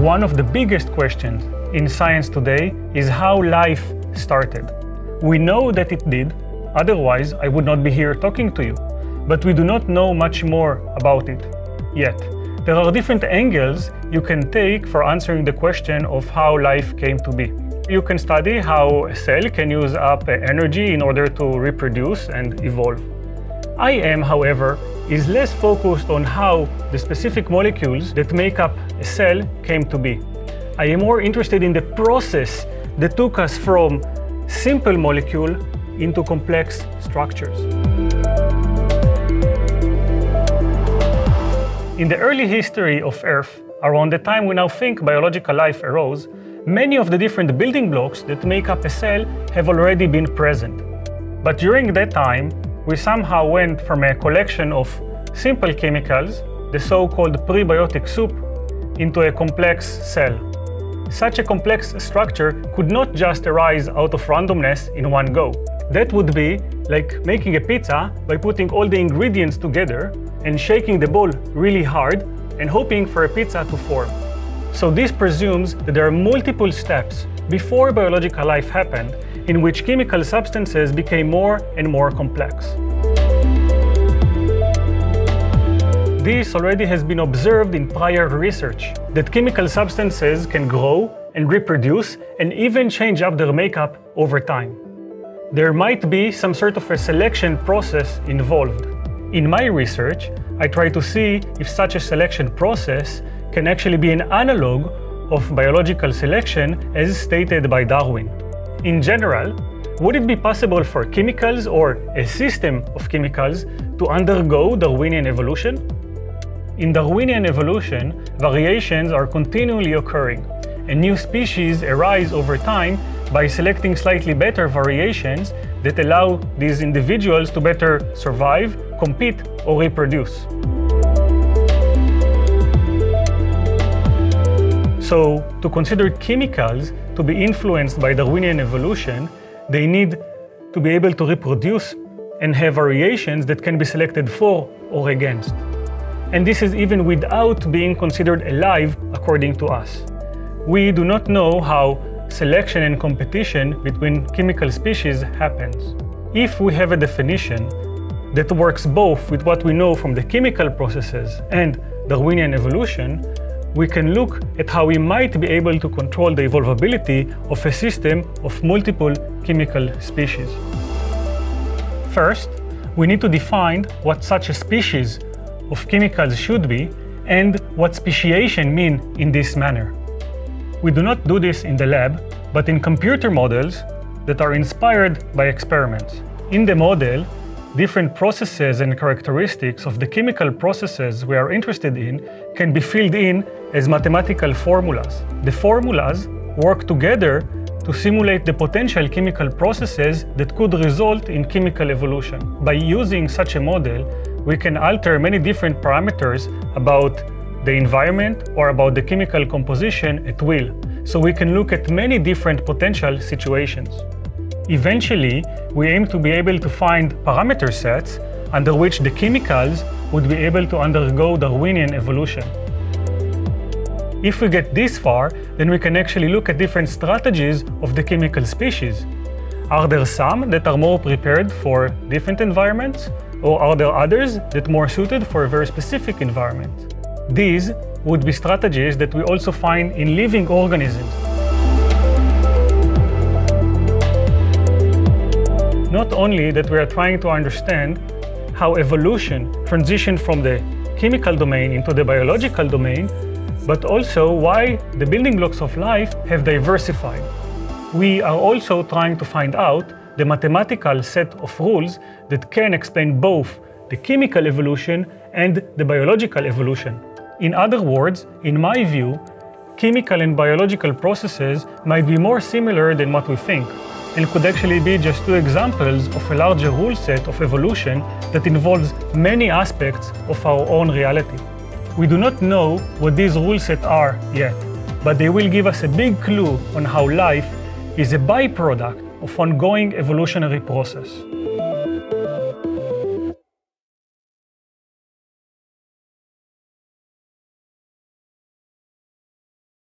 One of the biggest questions in science today is how life started. We know that it did, otherwise I would not be here talking to you. But we do not know much more about it yet. There are different angles you can take for answering the question of how life came to be. You can study how a cell can use up energy in order to reproduce and evolve. I am, however, is less focused on how the specific molecules that make up a cell came to be. I am more interested in the process that took us from simple molecule into complex structures. In the early history of Earth, around the time we now think biological life arose, many of the different building blocks that make up a cell have already been present. But during that time, we somehow went from a collection of simple chemicals, the so-called prebiotic soup, into a complex cell. Such a complex structure could not just arise out of randomness in one go. That would be like making a pizza by putting all the ingredients together and shaking the bowl really hard and hoping for a pizza to form. So this presumes that there are multiple steps before biological life happened in which chemical substances became more and more complex. This already has been observed in prior research, that chemical substances can grow and reproduce and even change up their makeup over time. There might be some sort of a selection process involved. In my research, I try to see if such a selection process can actually be an analog of biological selection as stated by Darwin. In general, would it be possible for chemicals or a system of chemicals to undergo Darwinian evolution? In Darwinian evolution, variations are continually occurring, and new species arise over time by selecting slightly better variations that allow these individuals to better survive, compete, or reproduce. So, to consider chemicals to be influenced by Darwinian evolution, they need to be able to reproduce and have variations that can be selected for or against. And this is even without being considered alive according to us. We do not know how selection and competition between chemical species happens. If we have a definition that works both with what we know from the chemical processes and Darwinian evolution, we can look at how we might be able to control the evolvability of a system of multiple chemical species. First, we need to define what such a species of chemicals should be and what speciation mean in this manner. We do not do this in the lab, but in computer models that are inspired by experiments. In the model, different processes and characteristics of the chemical processes we are interested in can be filled in as mathematical formulas. The formulas work together to simulate the potential chemical processes that could result in chemical evolution. By using such a model, we can alter many different parameters about the environment or about the chemical composition at will. So we can look at many different potential situations. Eventually, we aim to be able to find parameter sets under which the chemicals would be able to undergo Darwinian evolution. If we get this far, then we can actually look at different strategies of the chemical species. Are there some that are more prepared for different environments, or are there others that are more suited for a very specific environment? These would be strategies that we also find in living organisms. Not only that we are trying to understand how evolution transitioned from the chemical domain into the biological domain, but also why the building blocks of life have diversified. We are also trying to find out the mathematical set of rules that can explain both the chemical evolution and the biological evolution. In other words, in my view, chemical and biological processes might be more similar than what we think, and could actually be just two examples of a larger rule set of evolution that involves many aspects of our own reality. We do not know what these rule sets are yet, but they will give us a big clue on how life is a byproduct of ongoing evolutionary process.